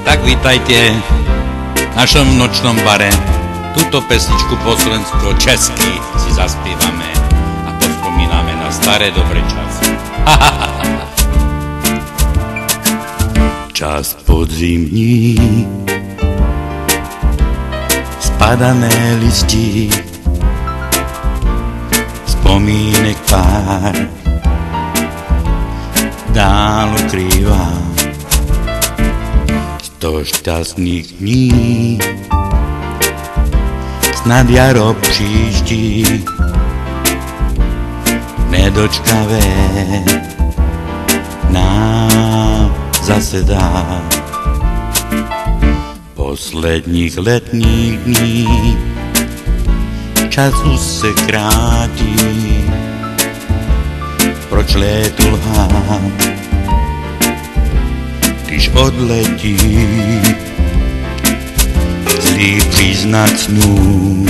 Tak vítajte v našom nočnom bare. Túto pesničku po slovensko-česky si zaspívame a pospomíname na staré dobré časy. Čas podzimní, spadané listí, spomínek pár dál ukrývám. 100 šťastných dní, snad jaro příští, nedočkavé nám zase dá. Posledních letních dní čas už se krátí, proč létu lhát, když odletí zlý příznak snů,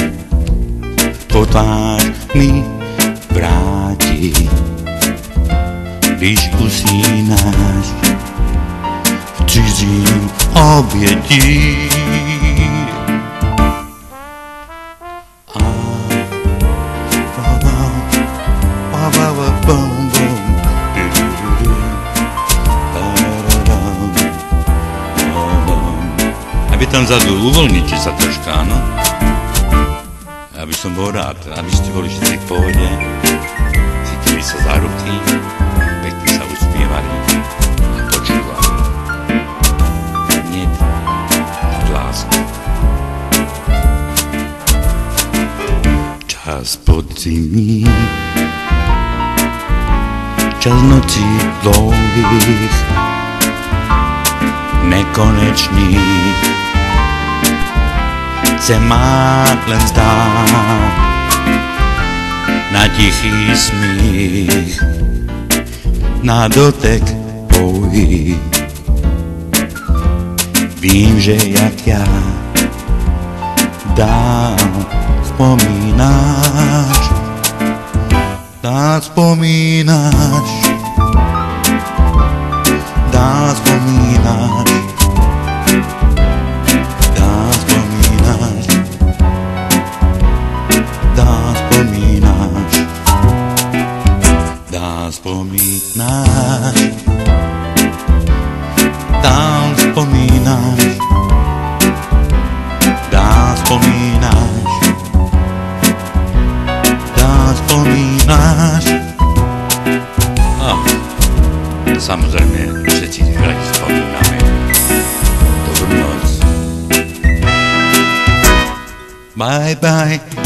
po tvář mi vrátí, když usínáš v cizím obětí. Aby tam vzadu uvoľnite sa troška, áno? Ja by som bol rád, aby ste boli všetci v pohode, cítili sa za ruky, pekne sa uspievali a počúvali. Nie nad lásku. Čas podzimní, čas nocí dlouhých, nekonečných, se má len zdát na tichý smích, na dotek pouhý. Vím, že jak já dál vzpomínáš, dál vzpomínáš, dál vzpomínáš. Vzpomínáš, dál vzpomínáš, dál vzpomínáš, dál vzpomínáš. A samozrejme všetci radi vzpomíname. Dobrú noc. Bye bye.